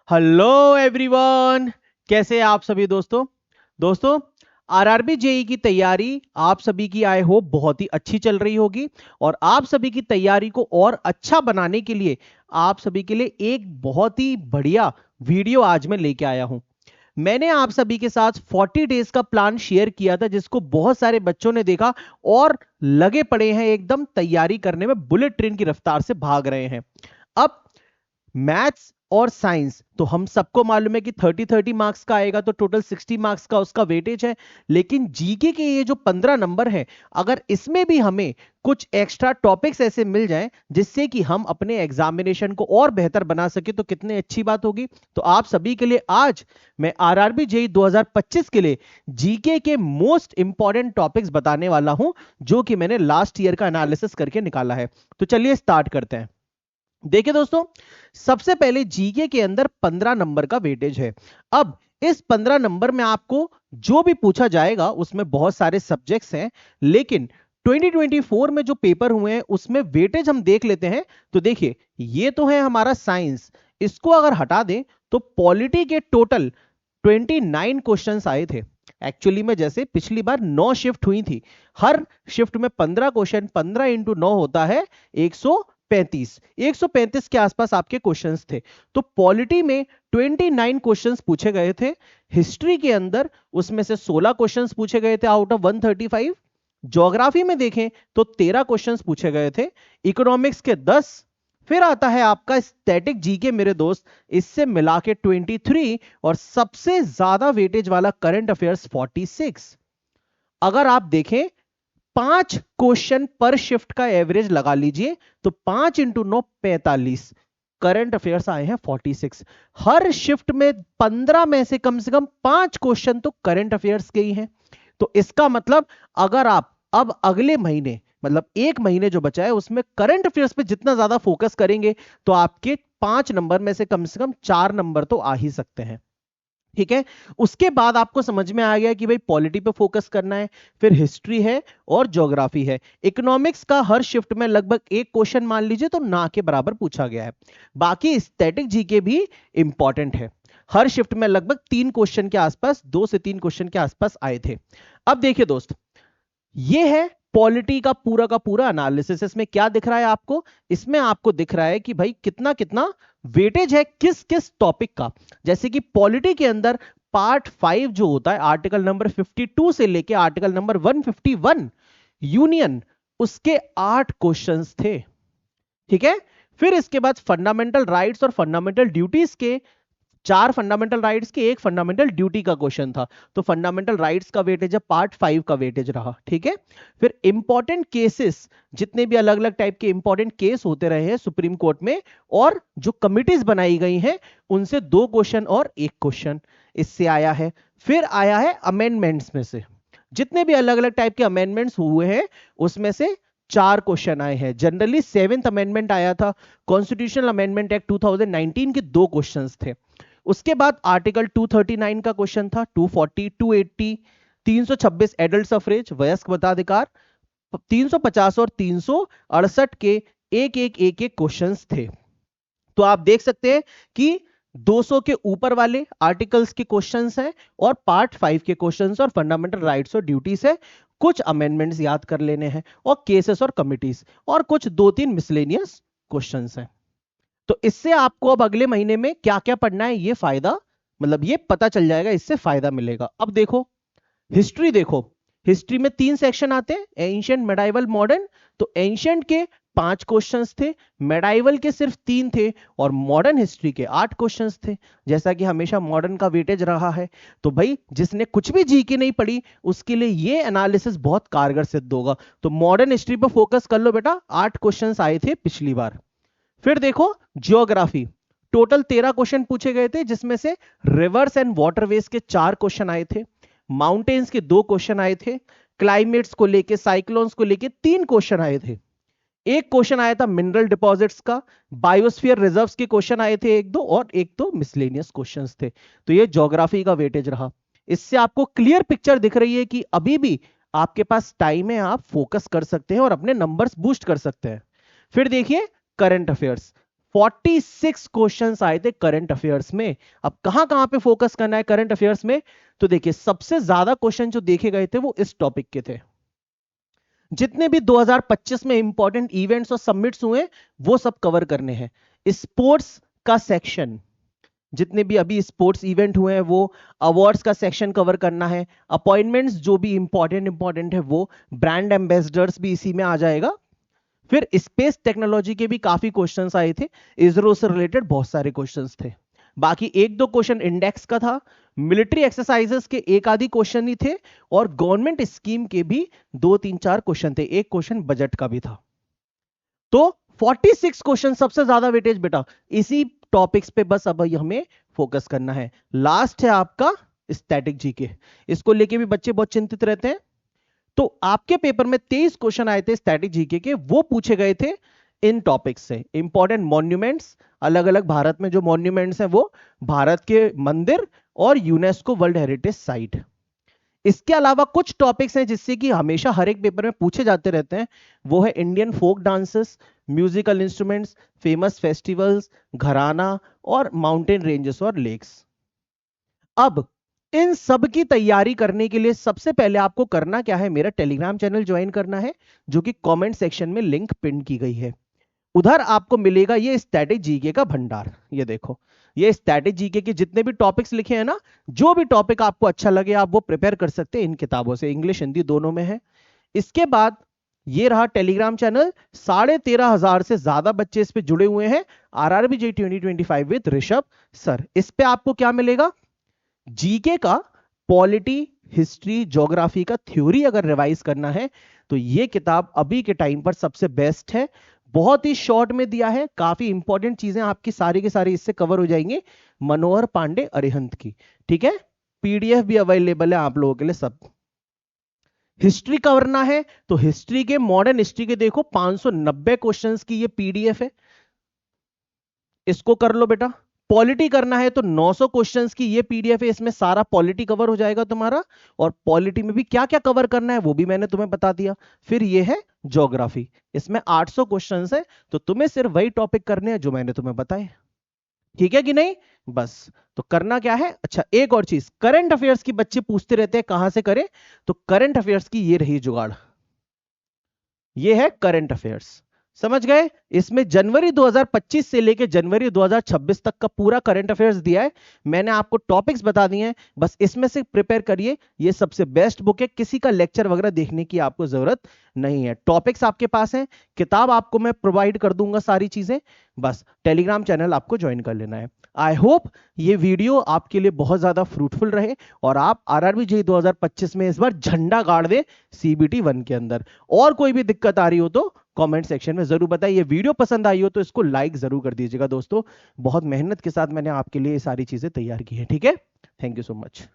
Hello everyone, कैसे हैं आप सभी दोस्तों आरआरबी जेई की तैयारी आप सभी की आई होप बहुत ही अच्छी चल रही होगी। और आप सभी की तैयारी को और अच्छा बनाने के लिए आप सभी के लिए एक बहुत ही बढ़िया वीडियो आज मैं लेके आया हूं। मैंने आप सभी के साथ 40 डेज का प्लान शेयर किया था, जिसको बहुत सारे बच्चों ने देखा और लगे पड़े हैं एकदम तैयारी करने में, बुलेट ट्रेन की रफ्तार से भाग रहे हैं। अब मैथ्स और साइंस तो हम सबको मालूम है कि 30-30 मार्क्स का आएगा, तो टोटल 60 मार्क्स का उसका वेटेज है। लेकिन जीके के ये जो 15 नंबर है, अगर इसमें भी हमें कुछ एक्स्ट्रा टॉपिक्स ऐसे मिल जाएं जिससे कि हम अपने एग्जामिनेशन को और बेहतर बना सके, तो कितनी अच्छी बात होगी। तो आप सभी के लिए आज मैं आरआरबी जेई 2025 के लिए जीके के मोस्ट इंपॉर्टेंट टॉपिक्स बताने वाला हूं, जो कि मैंने लास्ट ईयर का एनालिसिस करके निकाला है। तो चलिए स्टार्ट करते हैं। देखिए दोस्तों, सबसे पहले जीके के अंदर 15 नंबर का वेटेज है। अब इस 15 नंबर में आपको जो भी पूछा जाएगा उसमें बहुत सारे सब्जेक्ट्स हैं, लेकिन 2024 में जो पेपर हुए हैं उसमें वेटेज हम देख लेते हैं। तो देखिए, ये तो है हमारा साइंस, इसको अगर हटा दें तो पॉलिटी के टोटल 29 क्वेश्चंस आए थे। एक्चुअली में जैसे पिछली बार 9 शिफ्ट हुई थी, हर शिफ्ट में 15 क्वेश्चन, 15 इंटू 9 होता है 135 के आसपास आपके क्वेश्चंस थे। तो पॉलिटी में 29 क्वेश्चंस पूछे गए थे। हिस्ट्री के अंदर उसमें से 16 क्वेश्चंस पूछे गए थे आउट ऑफ 135। ज्योग्राफी में देखें तो 13 क्वेश्चंस पूछे गए थे। इकोनॉमिक्स के 10। फिर आता है आपका स्टैटिक जीके मेरे दोस्त, इससे मिला के 23, और सबसे ज्यादा वेटेज वाला करंट अफेयर्स 46। अगर आप देखें 5 क्वेश्चन पर शिफ्ट का एवरेज लगा लीजिए, तो 5 इंटू 9 45, करंट अफेयर्स आए हैं 46। हर शिफ्ट में 15 में से कम 5 क्वेश्चन तो करंट अफेयर्स के ही हैं। तो इसका मतलब अगर आप अब अगले महीने, मतलब एक महीने जो बचा है, उसमें करंट अफेयर्स पे जितना ज्यादा फोकस करेंगे, तो आपके 5 नंबर में से कम 4 नंबर तो आ ही सकते हैं। ठीक है, उसके बाद आपको समझ में आ गया कि भाई पॉलिटी पे फोकस करना है, फिर हिस्ट्री है और ज्योग्राफी है। इकोनॉमिक्स का हर शिफ्ट में लगभग एक क्वेश्चन मान लीजिए तो ना के बराबर पूछा गया है। बाकी स्टैटिक जीके भी इंपॉर्टेंट है, हर शिफ्ट में लगभग 3 क्वेश्चन के आसपास, 2 से 3 क्वेश्चन के आसपास आए थे। अब देखिए दोस्त, ये है पॉलिटी का पूरा एनालिसिस। इसमें क्या दिख रहा है आपको? इसमें आपको दिख रहा है कि भाई कितना कितना वेटेज है किस किस टॉपिक का। जैसे कि पॉलिटी के अंदर पार्ट 5 जो होता है, आर्टिकल नंबर 52 से लेके आर्टिकल नंबर 151 यूनियन, उसके 8 क्वेश्चंस थे। ठीक है, फिर इसके बाद फंडामेंटल राइट्स और फंडामेंटल ड्यूटीज के 4 फंडामेंटल राइट्स के, एक फंडामेंटल ड्यूटी का क्वेश्चन था। तो फंडामेंटल राइट्स का वेटेज है, पार्ट 5 का वेटेज रहा। ठीक है, फिर इंपॉर्टेंट केसेस, जितने भी अलग अलग टाइप के इंपॉर्टेंट केस होते रहे हैं सुप्रीम कोर्ट में और जो कमिटीज बनाई गई हैं, उनसे 2 क्वेश्चन और 1 क्वेश्चन इससे आया है। फिर आया है अमेंडमेंट्स में से, जितने भी अलग अलग टाइप के अमेंडमेंट्स हुए हैं उसमें से 4 क्वेश्चन आए हैं। जनरली 7th अमेंडमेंट आया था, कॉन्स्टिट्यूशनल अमेंडमेंट एक्ट 2019 के 2 क्वेश्चंस थे। उसके बाद आर्टिकल 239 का क्वेश्चन था, 240, 280, 326 एडल्ट सफरेज, वयस्क मताधिकार, 350 और 368 के एक एक क्वेश्चंस थे। तो आप देख सकते हैं कि 200 के ऊपर वाले आर्टिकल्स के क्वेश्चंस हैं और पार्ट 5 के क्वेश्चंस और फंडामेंटल राइट्स और ड्यूटीज है। कुछ अमेंडमेंट्स याद कर लेने हैं और केसेस और कमिटीज, और कुछ 2-3 मिसलेनियस क्वेश्चंस हैं। तो इससे आपको अब अगले महीने में क्या क्या पढ़ना है, ये फायदा, मतलब ये पता चल जाएगा, इससे फायदा मिलेगा। अब देखो हिस्ट्री, देखो हिस्ट्री में 3 सेक्शन आते हैं, एंशिएंट, मेडाइवल, मॉडर्न। तो एंशिएंट के 5 क्वेश्चंस थे, मेडाइवल के सिर्फ 3 थे, और मॉडर्न हिस्ट्री के 8 क्वेश्चंस थे। जैसा कि हमेशा मॉडर्न का वेटेज रहा है। तो भाई जिसने कुछ भी जीके नहीं पढ़ी उसके लिए ये एनालिसिस बहुत कारगर सिद्ध होगा। तो मॉडर्न हिस्ट्री पर फोकस कर लो बेटा, 8 क्वेश्चंस आए थे पिछली बार। फिर देखो ज्योग्राफी, टोटल 13 क्वेश्चन पूछे गए थे, जिसमें से रिवर्स एंड वाटरवेज के 4 क्वेश्चन आए थे, माउंटेन्स के 2 क्वेश्चन आए थे, क्लाइमेट्स को लेके, साइक्लोन्स को लेके 3 क्वेश्चन आए थे, एक क्वेश्चन आया था मिनरल डिपॉजिट्स का, बायोस्फीयर रिजर्व्स के क्वेश्चन आए थे 1-2, और 1-2 मिसलेनियस क्वेश्चंस थे। तो ये ज्योग्राफी का वेटेज रहा। इससे आपको क्लियर पिक्चर दिख रही है कि अभी भी आपके पास टाइम है, आप फोकस कर सकते हैं और अपने नंबर्स बूस्ट कर सकते हैं। फिर देखिए करंट अफेयर्स, 46 क्वेश्चंस आए थे करंट अफेयर्स में। अब कहां कहां पे फोकस करना है करंट अफेयर्स में, तो देखिए सबसे ज्यादा क्वेश्चन जो देखे गए थे वो इस टॉपिक के थे। जितने भी 2025 में इंपॉर्टेंट इवेंट्स और सबमिट्स हुए वो सब कवर करने हैं। स्पोर्ट्स का सेक्शन, जितने भी अभी स्पोर्ट्स इवेंट हुए हैं वो, अवार्ड्स का सेक्शन कवर करना है, अपॉइंटमेंट्स जो भी इंपॉर्टेंट है वो, ब्रांड एम्बेसडर्स भी इसी में आ जाएगा। फिर स्पेस टेक्नोलॉजी के भी काफी क्वेश्चंस आए थे, इसरो से रिलेटेड बहुत सारे क्वेश्चंस थे। बाकी एक दो क्वेश्चन इंडेक्स का था, मिलिट्री एक्सरसाइजेस के एक आधी क्वेश्चन ही थे, और गवर्नमेंट स्कीम के भी 2-3-4 क्वेश्चन थे, एक क्वेश्चन बजट का भी था। तो 46 क्वेश्चन सबसे ज्यादा वेटेज बेटा इसी टॉपिक्स पे बस अब हमें फोकस करना है। लास्ट है आपका स्टैटिक जीके, इसको लेके भी बच्चे बहुत चिंतित रहते हैं। तो आपके पेपर में 23 क्वेश्चन आए थे स्टैटिक जीके के, वो पूछे गए थे इन टॉपिक्स से। इंपॉर्टेंट मॉन्यूमेंट्स, अलग अलग भारत में जो मॉन्यूमेंट्स हैं वो, भारत के मंदिर और यूनेस्को वर्ल्ड हेरिटेज साइट। इसके अलावा कुछ टॉपिक्स हैं जिससे कि हमेशा हर एक पेपर में पूछे जाते रहते हैं, वो है Indian folk dances, musical instruments, famous festivals, घराना और माउंटेन रेंजेस और लेक्स। अब इन सब की तैयारी करने के लिए सबसे पहले आपको करना क्या है, मेरा टेलीग्राम चैनल ज्वाइन करना है, जो कि कमेंट सेक्शन में लिंक पिन की गई है। उधर आपको मिलेगा ये स्टैटिक जीके का भंडार। ये देखो, ये स्टैटिक जीके के जितने भी टॉपिक्स लिखे हैं ना, जो भी टॉपिक आपको अच्छा लगे आप वो प्रिपेयर कर सकते हैं इन किताबों से, इंग्लिश हिंदी दोनों में है। इसके बाद ये रहा टेलीग्राम चैनल, 13,500 से ज्यादा बच्चे इस पे जुड़े हुए हैं, RRB JEE 2025 with Rishabh sir. इस पे आपको क्या मिलेगा, जीके का पॉलिटी, हिस्ट्री, ज्योग्राफी का थ्योरी अगर रिवाइज करना है तो ये किताब अभी के टाइम पर सबसे बेस्ट है। बहुत ही शॉर्ट में दिया है, काफी इंपॉर्टेंट चीजें आपकी सारी की सारी इससे कवर हो जाएंगी, मनोहर पांडे अरिहंत की। ठीक है, पीडीएफ भी अवेलेबल है आप लोगों के लिए सब। हिस्ट्री करना है तो हिस्ट्री के, मॉडर्न हिस्ट्री के देखो 590 क्वेश्चंस की ये पीडीएफ है, इसको कर लो बेटा। पॉलिटी करना है तो 900 क्वेश्चंस की ये पीडीएफ है, इसमें सारा पॉलिटी कवर हो जाएगा तुम्हारा, और पॉलिटी में भी क्या क्या कवर करना है वो भी मैंने तुम्हें बता दिया। फिर ये है ज्योग्राफी, इसमें 800 क्वेश्चंस है, तो तुम्हें सिर्फ वही टॉपिक करने हैं जो मैंने तुम्हें बताए। ठीक है कि नहीं, बस। तो करना क्या है, अच्छा एक और चीज, करंट अफेयर्स की बच्चे पूछते रहते हैं कहां से करें, तो करंट अफेयर्स की ये रही जुगाड़, ये है करंट अफेयर्स, समझ गए। इसमें जनवरी 2025 से लेकर जनवरी 2026 तक का पूरा करंट अफेयर्स दिया है, मैंने आपको टॉपिक्स बता दिए हैं, बस इसमें से प्रिपेयर करिए। ये सबसे बेस्ट बुक है, किसी का लेक्चर वगैरह देखने की आपको जरूरत नहीं है, टॉपिक्स आपके पास हैं, किताब आपको मैं प्रोवाइड कर दूंगा सारी चीजें, बस टेलीग्राम चैनल आपको ज्वाइन कर लेना है। आई होप ये वीडियो आपके लिए बहुत ज्यादा फ्रूटफुल रहे और आप आरआरबी जेईई 2025 में इस बार झंडा गाड़ दे सीबीटी 1 के अंदर। और कोई भी दिक्कत आ रही हो तो कमेंट सेक्शन में जरूर बताइए। वीडियो पसंद आई हो तो इसको लाइक जरूर कर दीजिएगा दोस्तों, बहुत मेहनत के साथ मैंने आपके लिए ये सारी चीजें तैयार की है। ठीक है, थैंक यू सो मच।